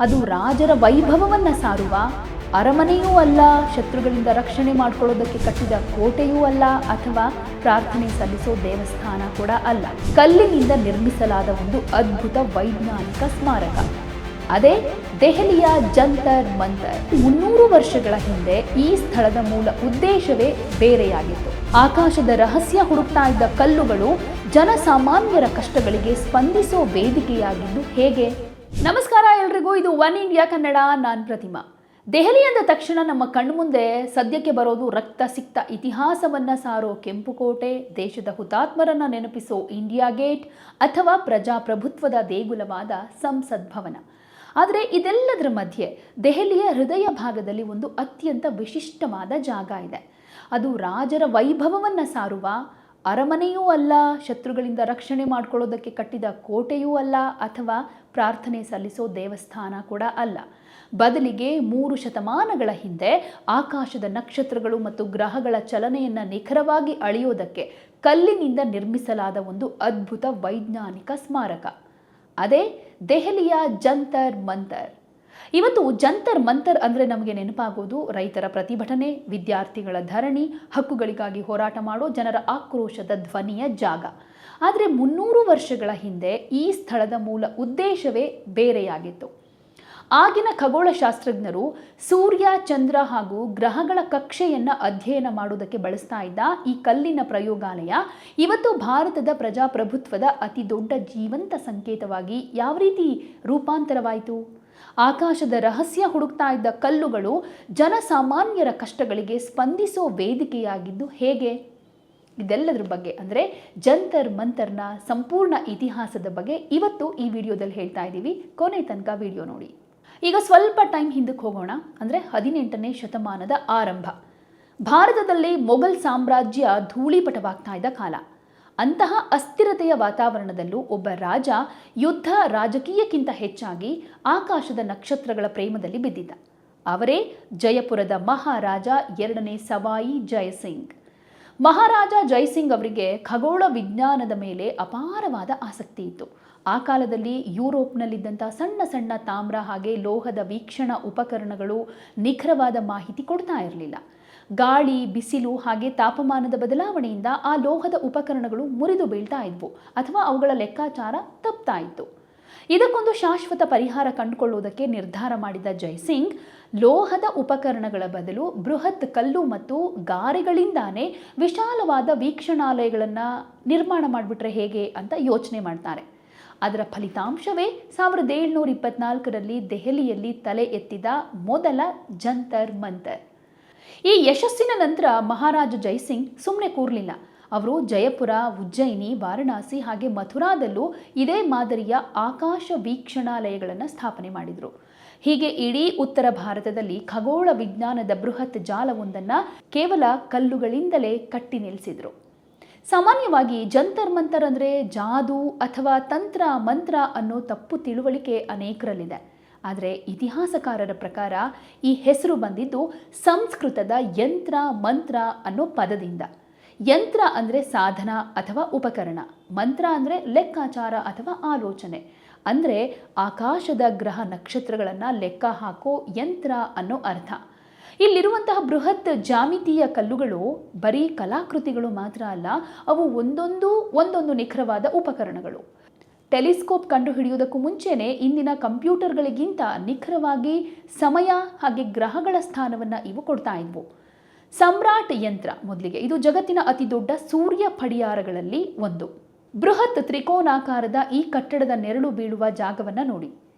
ಅದು ರಾಜರ ವೈಭವವನ್ನು ಸಾರುವ ಅರಮನೆಯೂ ಅಲ್ಲ, ಶತ್ರುಗಳಿಂದ ರಕ್ಷಣೆ ಮಾಡಿಕೊಳ್ಳೋದಕ್ಕೆ ಕಟ್ಟಿದ ಕೋಟೆಯೂ ಅಲ್ಲ, ಅಥವಾ ಪ್ರಾರ್ಥನೆ ಸಲ್ಲಿಸೋ ದೇವಸ್ಥಾನ ಕೂಡ ಅಲ್ಲ. ಕಲ್ಲಿನಿಂದ ನಿರ್ಮಿಸಲಾದ ಒಂದು ಅದ್ಭುತ ವೈಜ್ಞಾನಿಕ ಸ್ಮಾರಕ, ಅದೇ ದೆಹಲಿಯ ಜಂತರ್ ಮಂತರ್. 300 ವರ್ಷಗಳ ಹಿಂದೆ ಈ ಸ್ಥಳದ ಮೂಲ ಉದ್ದೇಶವೇ ಬೇರೆಯಾಗಿತ್ತು. ಆಕಾಶದ ರಹಸ್ಯ ಹುಡುಕ್ತಾ ಇದ್ದ ಕಲ್ಲುಗಳು ಜನಸಾಮಾನ್ಯರ ಕಷ್ಟಗಳಿಗೆ ಸ್ಪಂದಿಸೋ ವೇದಿಕೆಯಾಗಿದ್ದು ಹೇಗೆ? ನಮಸ್ಕಾರ ಎಲ್ರಿಗೂ, ಇದು ಒನ್ ಇಂಡಿಯಾ ಕನ್ನಡ. ನಾನು ಪ್ರತಿಮಾ. ದೆಹಲಿ ಅಂದ ತಕ್ಷಣ ನಮ್ಮ ಕಣ್ಮುಂದೆ ಸದ್ಯಕ್ಕೆ ಬರೋದು ರಕ್ತ ಸಿಕ್ತ ಇತಿಹಾಸವನ್ನ ಸಾರೋ ಕೆಂಪುಕೋಟೆ, ದೇಶದ ಹುತಾತ್ಮರನ್ನ ನೆನಪಿಸೋ ಇಂಡಿಯಾ ಗೇಟ್, ಅಥವಾ ಪ್ರಜಾಪ್ರಭುತ್ವದ ದೇಗುಲವಾದ ಸಂಸತ್ ಭವನ. ಆದರೆ ಇದೆಲ್ಲದರ ಮಧ್ಯೆ ದೆಹಲಿಯ ಹೃದಯ ಭಾಗದಲ್ಲಿ ಒಂದು ಅತ್ಯಂತ ವಿಶಿಷ್ಟವಾದ ಜಾಗ ಇದೆ. ಅದು ರಾಜರ ವೈಭವವನ್ನು ಸಾರುವ ಅರಮನೆಯೂ ಅಲ್ಲ, ಶತ್ರುಗಳಿಂದ ರಕ್ಷಣೆ ಮಾಡಿಕೊಳ್ಳೋದಕ್ಕೆ ಕಟ್ಟಿದ ಕೋಟೆಯೂ ಅಲ್ಲ, ಅಥವಾ ಪ್ರಾರ್ಥನೆ ಸಲ್ಲಿಸೋ ದೇವಸ್ಥಾನ ಕೂಡ ಅಲ್ಲ. ಬದಲಿಗೆ 3 ಶತಮಾನಗಳ ಹಿಂದೆ ಆಕಾಶದ ನಕ್ಷತ್ರಗಳು ಮತ್ತು ಗ್ರಹಗಳ ಚಲನೆಯನ್ನು ನಿಖರವಾಗಿ ಅಳೆಯೋದಕ್ಕೆ ಕಲ್ಲಿನಿಂದ ನಿರ್ಮಿಸಲಾದ ಒಂದು ಅದ್ಭುತ ವೈಜ್ಞಾನಿಕ ಸ್ಮಾರಕ, ಅದೇ ದೆಹಲಿಯ ಜಂತರ್ ಮಂತರ್. ಇವತ್ತು ಜಂತರ್ ಮಂತರ್ ಅಂದರೆ ನಮಗೆ ನೆನಪಾಗೋದು ರೈತರ ಪ್ರತಿಭಟನೆ, ವಿದ್ಯಾರ್ಥಿಗಳ ಧರಣಿ, ಹಕ್ಕುಗಳಿಗಾಗಿ ಹೋರಾಟ ಮಾಡೋ ಜನರ ಆಕ್ರೋಶದ ಧ್ವನಿಯ ಜಾಗ. ಆದರೆ 300 ವರ್ಷಗಳ ಹಿಂದೆ ಈ ಸ್ಥಳದ ಮೂಲ ಉದ್ದೇಶವೇ ಬೇರೆಯಾಗಿತ್ತು. ಆಗಿನ ಖಗೋಳಶಾಸ್ತ್ರಜ್ಞರು ಸೂರ್ಯ, ಚಂದ್ರ ಹಾಗೂ ಗ್ರಹಗಳ ಕಕ್ಷೆಯನ್ನು ಅಧ್ಯಯನ ಮಾಡುವುದಕ್ಕೆ ಬಳಸ್ತಾ ಇದ್ದ ಈ ಕಲ್ಲಿನ ಪ್ರಯೋಗಾಲಯ ಇವತ್ತು ಭಾರತದ ಪ್ರಜಾಪ್ರಭುತ್ವದ ಅತಿ ದೊಡ್ಡ ಜೀವಂತ ಸಂಕೇತವಾಗಿ ಯಾವ ರೀತಿ ರೂಪಾಂತರವಾಯಿತು? ಆಕಾಶದ ರಹಸ್ಯ ಹುಡುಕ್ತಾ ಇದ್ದ ಕಲ್ಲುಗಳು ಜನಸಾಮಾನ್ಯರ ಕಷ್ಟಗಳಿಗೆ ಸ್ಪಂದಿಸೋ ವೇದಿಕೆಯಾಗಿದ್ದು ಹೇಗೆ? ಇದೆಲ್ಲದರ ಬಗ್ಗೆ, ಅಂದರೆ ಜಂತರ್ ಮಂತರ್ನ ಸಂಪೂರ್ಣ ಇತಿಹಾಸದ ಬಗ್ಗೆ ಇವತ್ತು ಈ ವಿಡಿಯೋದಲ್ಲಿ ಹೇಳ್ತಾ ಇದ್ದೀವಿ. ಕೊನೆ ತನಕ ವಿಡಿಯೋ ನೋಡಿ. ಈಗ ಸ್ವಲ್ಪ ಟೈಮ್ ಹಿಂದಕ್ಕೆ ಹೋಗೋಣ. ಅಂದರೆ 18ನೇ ಶತಮಾನದ ಆರಂಭ. ಭಾರತದಲ್ಲಿ ಮೊಘಲ್ ಸಾಮ್ರಾಜ್ಯ ಧೂಳಿಪಟವಾಗ್ತಾ ಇದ್ದ ಕಾಲ. ಅಂತಹ ಅಸ್ಥಿರತೆಯ ವಾತಾವರಣದಲ್ಲೂ ಒಬ್ಬ ರಾಜ ಯುದ್ಧ, ರಾಜಕೀಯಕ್ಕಿಂತ ಹೆಚ್ಚಾಗಿ ಆಕಾಶದ ನಕ್ಷತ್ರಗಳ ಪ್ರೇಮದಲ್ಲಿ ಬಿದ್ದಿದ್ದ. ಅವರೇ ಜಯಪುರದ ಮಹಾರಾಜ 2ನೇ ಸವಾಯಿ ಜಯಸಿಂಗ್. ಮಹಾರಾಜ ಜಯಸಿಂಗ್ ಅವರಿಗೆ ಖಗೋಳ ವಿಜ್ಞಾನದ ಮೇಲೆ ಅಪಾರವಾದ ಆಸಕ್ತಿ ಇತ್ತು. ಆ ಕಾಲದಲ್ಲಿ ಯುರೋಪ್ನಲ್ಲಿದ್ದಂಥ ಸಣ್ಣ ಸಣ್ಣ ತಾಮ್ರ ಹಾಗೆ ಲೋಹದ ವೀಕ್ಷಣಾ ಉಪಕರಣಗಳು ನಿಖರವಾದ ಮಾಹಿತಿ ಕೊಡ್ತಾ ಇರಲಿಲ್ಲ. ಗಾಳಿ, ಬಿಸಿಲು ಹಾಗೆ ತಾಪಮಾನದ ಬದಲಾವಣೆಯಿಂದ ಆ ಲೋಹದ ಉಪಕರಣಗಳು ಮುರಿದು ಬೀಳ್ತಾ ಇದ್ವು, ಅಥವಾ ಅವುಗಳ ಲೆಕ್ಕಾಚಾರ ತಪ್ತಾ ಇತ್ತು. ಇದಕ್ಕೊಂದು ಶಾಶ್ವತ ಪರಿಹಾರ ಕಂಡುಕೊಳ್ಳುವುದಕ್ಕೆ ನಿರ್ಧಾರ ಮಾಡಿದ ಜಯಸಿಂಗ್ ಲೋಹದ ಉಪಕರಣಗಳ ಬದಲು ಬೃಹತ್ ಕಲ್ಲು ಮತ್ತು ಗಾರೆಗಳಿಂದಾನೇ ವಿಶಾಲವಾದ ವೀಕ್ಷಣಾಲಯಗಳನ್ನು ನಿರ್ಮಾಣ ಮಾಡಿಬಿಟ್ರೆ ಹೇಗೆ ಅಂತ ಯೋಚನೆ ಮಾಡ್ತಾರೆ. ಅದರ ಫಲಿತಾಂಶವೇ 1724ರಲ್ಲಿ ದೆಹಲಿಯಲ್ಲಿ ತಲೆ ಎತ್ತಿದ ಮೊದಲ ಜಂತರ್ ಮಂತರ್. ಈ ಯಶಸ್ಸಿನ ನಂತರ ಮಹಾರಾಜ ಜಯಸಿಂಗ್ ಸುಮ್ಮನೆ ಕೂರಲಿಲ್ಲ. ಅವರು ಜಯಪುರ, ಉಜ್ಜಯಿನಿ, ವಾರಣಾಸಿ ಹಾಗೆ ಮಥುರಾದಲ್ಲೂ ಇದೇ ಮಾದರಿಯ ಆಕಾಶ ವೀಕ್ಷಣಾಲಯಗಳನ್ನು ಸ್ಥಾಪನೆ ಮಾಡಿದರು. ಹೀಗೆ ಇಡೀ ಉತ್ತರ ಭಾರತದಲ್ಲಿ ಖಗೋಳ ವಿಜ್ಞಾನದ ಬೃಹತ್ ಜಾಲವೊಂದನ್ನು ಕೇವಲ ಕಲ್ಲುಗಳಿಂದಲೇ ಕಟ್ಟಿ ನಿಲ್ಲಿಸಿದರು. ಸಾಮಾನ್ಯವಾಗಿ ಜಂತರ್ ಮಂತರ್ ಅಂದರೆ ಜಾದೂ ಅಥವಾ ತಂತ್ರ ಮಂತ್ರ ಅನ್ನೋ ತಪ್ಪು ತಿಳುವಳಿಕೆ ಅನೇಕರಲ್ಲಿದೆ. ಆದರೆ ಇತಿಹಾಸಕಾರರ ಪ್ರಕಾರ ಈ ಹೆಸರು ಬಂದಿದ್ದು ಸಂಸ್ಕೃತದ ಯಂತ್ರ ಮಂತ್ರ ಅನ್ನೋ ಪದದಿಂದ. ಯಂತ್ರ ಅಂದರೆ ಸಾಧನ ಅಥವಾ ಉಪಕರಣ, ಮಂತ್ರ ಅಂದರೆ ಲೆಕ್ಕಾಚಾರ ಅಥವಾ ಆಲೋಚನೆ. ಅಂದರೆ ಆಕಾಶದ ಗ್ರಹ ನಕ್ಷತ್ರಗಳನ್ನು ಲೆಕ್ಕ ಹಾಕೋ ಯಂತ್ರ ಅನ್ನೋ ಅರ್ಥ. ಇಲ್ಲಿರುವಂತಹ ಬೃಹತ್ ಜಾಮಿತೀಯ ಕಲ್ಲುಗಳು ಬರೀ ಕಲಾಕೃತಿಗಳು ಮಾತ್ರ ಅಲ್ಲ, ಅವು ಒಂದೊಂದು ನಿಖರವಾದ ಉಪಕರಣಗಳು. ಟೆಲಿಸ್ಕೋಪ್ ಕಂಡುಹಿಡಿಯುವುದಕ್ಕೂ ಮುಂಚೆನೇ ಇಂದಿನ ಕಂಪ್ಯೂಟರ್ಗಳಿಗಿಂತ ನಿಖರವಾಗಿ ಸಮಯ ಹಾಗೆ ಗ್ರಹಗಳ ಸ್ಥಾನವನ್ನು ಇವು ಕೊಡ್ತಾ ಇದ್ವು. ಸಮ್ರಾಟ್ ಯಂತ್ರ ಮೊದಲಿಗೆ ಇದು ಜಗತ್ತಿನ ಅತಿ ದೊಡ್ಡ ಸೂರ್ಯ ಪಡಿಯಾರಗಳಲ್ಲಿ ಒಂದು. ಬೃಹತ್ ತ್ರಿಕೋನಾಕಾರದ ಈ ಕಟ್ಟಡದ ನೆರಳು ಬೀಳುವ ಜಾಗವನ್ನು ನೋಡಿ.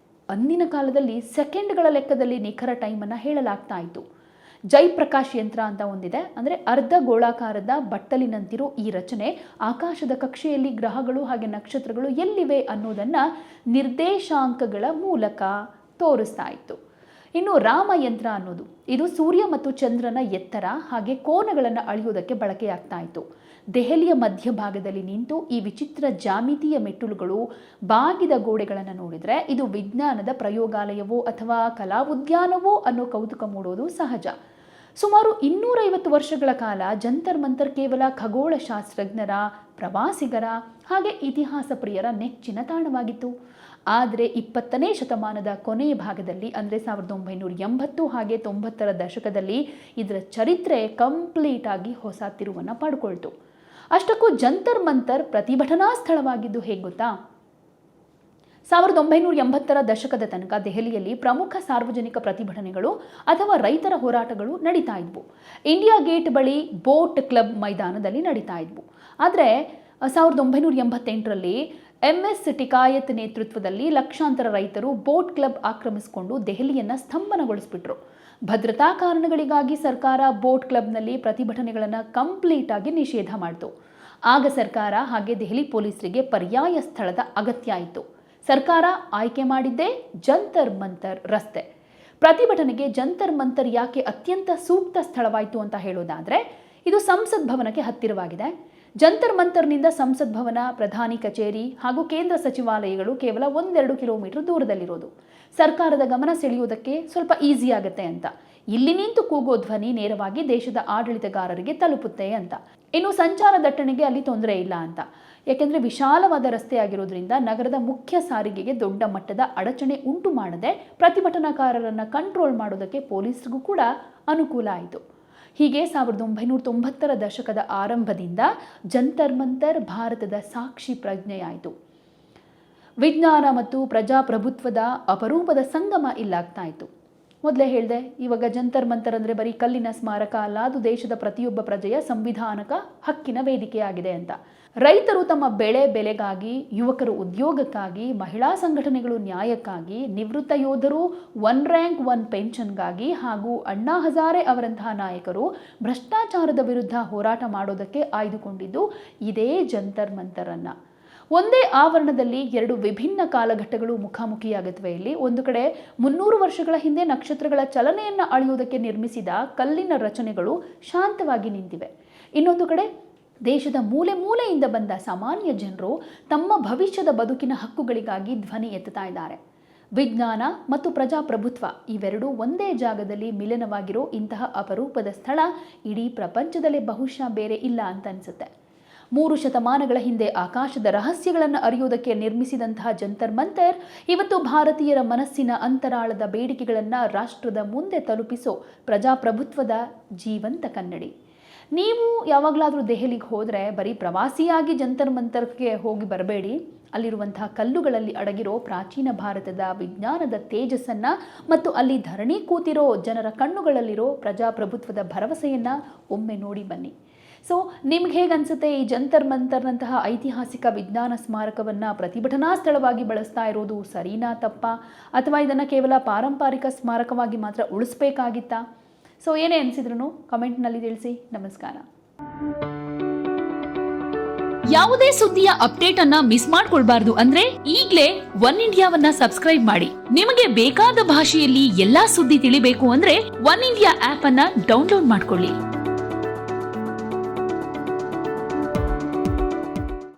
ಅಂದಿನ ಕಾಲದಲ್ಲಿ ಸೆಕೆಂಡ್ಗಳ ಲೆಕ್ಕದಲ್ಲಿ ನಿಖರ ಟೈಮನ್ನು ಹೇಳಲಾಗ್ತಾ ಇತ್ತು. ಜೈಪ್ರಕಾಶ್ ಯಂತ್ರ ಅಂತ ಒಂದಿದೆ. ಅಂದರೆ ಅರ್ಧ ಗೋಳಾಕಾರದ ಬಟ್ಟಲಿನಂತಿರೋ ಈ ರಚನೆ ಆಕಾಶದ ಕಕ್ಷೆಯಲ್ಲಿ ಗ್ರಹಗಳು ಹಾಗೆ ನಕ್ಷತ್ರಗಳು ಎಲ್ಲಿವೆ ಅನ್ನೋದನ್ನು ನಿರ್ದೇಶಾಂಕಗಳ ಮೂಲಕ ತೋರಿಸ್ತಾ ಇತ್ತು. ಇನ್ನು ರಾಮಯಂತ್ರ ಅನ್ನೋದು, ಇದು ಸೂರ್ಯ ಮತ್ತು ಚಂದ್ರನ ಎತ್ತರ ಹಾಗೆ ಕೋನಗಳನ್ನು ಅಳೆಯೋದಕ್ಕೆ ಬಳಕೆಯಾಗ್ತಾ ಇತ್ತು. ದೆಹಲಿಯ ಮಧ್ಯಭಾಗದಲ್ಲಿ ನಿಂತು ಈ ವಿಚಿತ್ರ ಜಾಮಿತೀಯ ಮೆಟ್ಟಲುಗಳು, ಬಾಗಿದ ಗೋಡೆಗಳನ್ನು ನೋಡಿದರೆ ಇದು ವಿಜ್ಞಾನದ ಪ್ರಯೋಗಾಲಯವೋ ಅಥವಾ ಕಲಾ ಉದ್ಯಾನವೋ ಅನ್ನೋ ಕೌತುಕ ಮೂಡೋದು ಸಹಜ. ಸುಮಾರು 250 ವರ್ಷಗಳ ಕಾಲ ಜಂತರ್ ಮಂತರ್ ಕೇವಲ ಖಗೋಳಶಾಸ್ತ್ರಜ್ಞರ, ಪ್ರವಾಸಿಗರ ಹಾಗೆ ಇತಿಹಾಸ ಪ್ರಿಯರ ನೆಚ್ಚಿನ ತಾಣವಾಗಿತ್ತು. ಆದರೆ 20ನೇ ಶತಮಾನದ ಕೊನೆಯ ಭಾಗದಲ್ಲಿ ಅಂದರೆ 1980 ಹಾಗೆ 90ರ ದಶಕದಲ್ಲಿ ಇದರ ಚರಿತ್ರೆ ಕಂಪ್ಲೀಟ್ ಆಗಿ ಹೊಸ ತಿರುವನ್ನು ಪಡ್ಕೊಳ್ತು. ಅಷ್ಟಕ್ಕೂ ಜಂತರ್ ಮಂತರ್ ಪ್ರತಿಭಟನಾ ಸ್ಥಳವಾಗಿದ್ದು ಹೇಗೆ ಗೊತ್ತಾ? 1980ರ ದಶಕದ ತನಕ ದೆಹಲಿಯಲ್ಲಿ ಪ್ರಮುಖ ಸಾರ್ವಜನಿಕ ಪ್ರತಿಭಟನೆಗಳು ಅಥವಾ ರೈತರ ಹೋರಾಟಗಳು ನಡೀತಾ ಇದ್ವು. ಇಂಡಿಯಾ ಗೇಟ್ ಬಳಿ ಬೋಟ್ ಕ್ಲಬ್ ಮೈದಾನದಲ್ಲಿ ನಡೀತಾ ಇದ್ವು. ಆದರೆ 1988ರಲ್ಲಿ MS ಟಿಕಾಯತ್ ನೇತೃತ್ವದಲ್ಲಿ ಲಕ್ಷಾಂತರ ರೈತರು ಬೋಟ್ ಕ್ಲಬ್ ಆಕ್ರಮಿಸಿಕೊಂಡು ದೆಹಲಿಯನ್ನು ಸ್ತಂಭನಗೊಳಿಸಿಬಿಟ್ರು. ಭದ್ರತಾ ಕಾರಣಗಳಿಗಾಗಿ ಸರ್ಕಾರ ಬೋಟ್ ಕ್ಲಬ್ನಲ್ಲಿ ಪ್ರತಿಭಟನೆಗಳನ್ನು ಕಂಪ್ಲೀಟ್ ಆಗಿ ನಿಷೇಧ ಮಾಡಿತು. ಆಗ ಸರ್ಕಾರ ಹಾಗೆ ದೆಹಲಿ ಪೊಲೀಸರಿಗೆ ಪರ್ಯಾಯ ಸ್ಥಳದ ಅಗತ್ಯ ಆಯಿತು. ಸರ್ಕಾರ ಆಯ್ಕೆ ಮಾಡಿದ್ದೇ ಜಂತರ್ ಮಂತರ್ ರಸ್ತೆ. ಪ್ರತಿಭಟನೆಗೆ ಜಂತರ್ ಮಂತರ್ ಯಾಕೆ ಅತ್ಯಂತ ಸೂಕ್ತ ಸ್ಥಳವಾಯಿತು ಅಂತ ಹೇಳೋದಾದರೆ, ಇದು ಸಂಸತ್ ಭವನಕ್ಕೆ ಹತ್ತಿರವಾಗಿದೆ. ಜಂತರ್ ಮಂತರ್ನಿಂದ ಸಂಸತ್ ಭವನ, ಪ್ರಧಾನಿ ಕಚೇರಿ ಹಾಗೂ ಕೇಂದ್ರ ಸಚಿವಾಲಯಗಳು ಕೇವಲ 1-2 ಕಿಲೋಮೀಟರ್ ದೂರದಲ್ಲಿರೋದು. ಸರ್ಕಾರದ ಗಮನ ಸೆಳೆಯುವುದಕ್ಕೆ ಸ್ವಲ್ಪ ಈಸಿ ಆಗುತ್ತೆ ಅಂತ. ಇಲ್ಲಿ ನಿಂತು ಕೂಗೋ ಧ್ವನಿ ನೇರವಾಗಿ ದೇಶದ ಆಡಳಿತಗಾರರಿಗೆ ತಲುಪುತ್ತೆ ಅಂತ. ಇನ್ನು ಸಂಚಾರ ದಟ್ಟಣೆಗೆ ಅಲ್ಲಿ ತೊಂದರೆ ಇಲ್ಲ ಅಂತ. ಯಾಕೆಂದರೆ ವಿಶಾಲವಾದ ರಸ್ತೆ ಆಗಿರೋದ್ರಿಂದ ನಗರದ ಮುಖ್ಯ ಸಾರಿಗೆಗೆ ದೊಡ್ಡ ಮಟ್ಟದ ಅಡಚಣೆ ಉಂಟು ಮಾಡದೆ ಪ್ರತಿಭಟನಾಕಾರರನ್ನು ಕಂಟ್ರೋಲ್ ಮಾಡೋದಕ್ಕೆ ಪೊಲೀಸರಿಗೂ ಕೂಡ ಅನುಕೂಲ ಆಯಿತು. ಹೀಗೆ 1990ರ ದಶಕದ ಆರಂಭದಿಂದ ಜಂತರ್ ಮಂತರ್ ಭಾರತದ ಸಾಕ್ಷಿ ಪ್ರಜ್ಞೆಯಾಯಿತು. ವಿಜ್ಞಾನ ಮತ್ತು ಪ್ರಜಾಪ್ರಭುತ್ವದ ಅಪರೂಪದ ಸಂಗಮ ಇಲ್ಲಾಗ್ತಾ ಇತ್ತು. ಮೊದಲೇ ಹೇಳಿದೆ, ಇವಾಗ ಜಂತರ್ ಮಂತರ್ ಅಂದರೆ ಬರೀ ಕಲ್ಲಿನ ಸ್ಮಾರಕ ಅಲ್ಲ, ಅದು ದೇಶದ ಪ್ರತಿಯೊಬ್ಬ ಪ್ರಜೆಯ ಸಂವಿಧಾನಕ ಹಕ್ಕಿನ ವೇದಿಕೆಯಾಗಿದೆ ಅಂತ. ರೈತರು ತಮ್ಮ ಬೆಲೆಗಾಗಿ, ಯುವಕರು ಉದ್ಯೋಗಕ್ಕಾಗಿ, ಮಹಿಳಾ ಸಂಘಟನೆಗಳು ನ್ಯಾಯಕ್ಕಾಗಿ, ನಿವೃತ್ತ ಯೋಧರು 1 ರ್ಯಾಂಕ್ 1 ಪೆನ್ಷನ್ಗಾಗಿ ಹಾಗೂ ಅಣ್ಣಾ ಹಜಾರೆ ಅವರಂತಹ ನಾಯಕರು ಭ್ರಷ್ಟಾಚಾರದ ವಿರುದ್ಧ ಹೋರಾಟ ಮಾಡೋದಕ್ಕೆ ಆಯ್ದುಕೊಂಡಿದ್ದು ಇದೇ ಜಂತರ್ ಮಂತರ್ ಅನ್ನ. ಒಂದೇ ಆವರಣದಲ್ಲಿ 2 ವಿಭಿನ್ನ ಕಾಲಘಟ್ಟಗಳು ಮುಖಾಮುಖಿಯಾಗುತ್ತವೆ. ಇಲ್ಲಿ ಒಂದು ಕಡೆ 300 ವರ್ಷಗಳ ಹಿಂದೆ ನಕ್ಷತ್ರಗಳ ಚಲನೆಯನ್ನು ಅಳೆಯುವುದಕ್ಕೆ ನಿರ್ಮಿಸಿದ ಕಲ್ಲಿನ ರಚನೆಗಳು ಶಾಂತವಾಗಿ ನಿಂತಿವೆ. ಇನ್ನೊಂದು ಕಡೆ ದೇಶದ ಮೂಲೆ ಮೂಲೆಯಿಂದ ಬಂದ ಸಾಮಾನ್ಯ ಜನರು ತಮ್ಮ ಭವಿಷ್ಯದ ಬದುಕಿನ ಹಕ್ಕುಗಳಿಗಾಗಿ ಧ್ವನಿ ಎತ್ತುತ್ತಾ ಇದ್ದಾರೆ. ವಿಜ್ಞಾನ ಮತ್ತು ಪ್ರಜಾಪ್ರಭುತ್ವ ಇವೆರಡೂ ಒಂದೇ ಜಾಗದಲ್ಲಿ ಮಿಲನವಾಗಿರೋ ಇಂತಹ ಅಪರೂಪದ ಸ್ಥಳ ಇಡೀ ಪ್ರಪಂಚದಲ್ಲೇ ಬಹುಶಃ ಬೇರೆ ಇಲ್ಲ ಅಂತ ಅನಿಸುತ್ತೆ. 3 ಶತಮಾನಗಳ ಹಿಂದೆ ಆಕಾಶದ ರಹಸ್ಯಗಳನ್ನು ಅರಿಯುವುದಕ್ಕೆ ನಿರ್ಮಿಸಿದಂತಹ ಜಂತರ್ ಮಂತರ್ ಇವತ್ತು ಭಾರತೀಯರ ಮನಸ್ಸಿನ ಅಂತರಾಳದ ಬೇಡಿಕೆಗಳನ್ನು ರಾಷ್ಟ್ರದ ಮುಂದೆ ತಲುಪಿಸೋ ಪ್ರಜಾಪ್ರಭುತ್ವದ ಜೀವಂತ ಕನ್ನಡಿ. ನೀವು ಯಾವಾಗಲಾದರೂ ದೆಹಲಿಗೆ ಹೋದರೆ ಬರೀ ಪ್ರವಾಸಿಯಾಗಿ ಜಂತರ್ ಮಂತರ್ಗೆ ಹೋಗಿ ಬರಬೇಡಿ. ಅಲ್ಲಿರುವಂತಹ ಕಲ್ಲುಗಳಲ್ಲಿ ಅಡಗಿರೋ ಪ್ರಾಚೀನ ಭಾರತದ ವಿಜ್ಞಾನದ ತೇಜಸ್ಸನ್ನು ಮತ್ತು ಅಲ್ಲಿ ಧರಣಿ ಕೂತಿರೋ ಜನರ ಕಣ್ಣುಗಳಲ್ಲಿರೋ ಪ್ರಜಾಪ್ರಭುತ್ವದ ಭರವಸೆಯನ್ನು ಒಮ್ಮೆ ನೋಡಿ ಬನ್ನಿ. ಸೊ ನಿಮ್ಗೆ ಹೇಗೆ ಅನಿಸುತ್ತೆ, ಈ ಜಂತರ್ ಮಂತರ್ನಂತಹ ಐತಿಹಾಸಿಕ ವಿಜ್ಞಾನ ಸ್ಮಾರಕವನ್ನು ಪ್ರತಿಭಟನಾ ಸ್ಥಳವಾಗಿ ಬಳಸ್ತಾ ಇರೋದು ಸರಿನಾ ತಪ್ಪಾ, ಅಥವಾ ಇದನ್ನು ಕೇವಲ ಪಾರಂಪರಿಕ ಸ್ಮಾರಕವಾಗಿ ಮಾತ್ರ ಉಳಿಸ್ಬೇಕಾಗಿತ್ತಾ? ಸೊ ಏನೇ ಅನಿಸಿದ್ರು ಕಮೆಂಟ್ನಲ್ಲಿ ತಿಳಿಸಿ. ನಮಸ್ಕಾರ. ಯಾವುದೇ ಸುದ್ದಿಯ ಅಪ್ಡೇಟ್ ಅನ್ನ ಮಿಸ್ ಮಾಡ್ಕೊಳ್ಬಾರ್ದು ಅಂದ್ರೆ ಈಗಲೇ ಒನ್ ಇಂಡಿಯಾವನ್ನ ಸಬ್ಸ್ಕ್ರೈಬ್ ಮಾಡಿ. ನಿಮಗೆ ಬೇಕಾದ ಭಾಷೆಯಲ್ಲಿ ಎಲ್ಲಾ ಸುದ್ದಿ ತಿಳಿಬೇಕು ಅಂದ್ರೆ ಒನ್ ಇಂಡಿಯಾ ಆಪ್ ಅನ್ನ ಡೌನ್ಲೋಡ್ ಮಾಡ್ಕೊಳ್ಳಿ.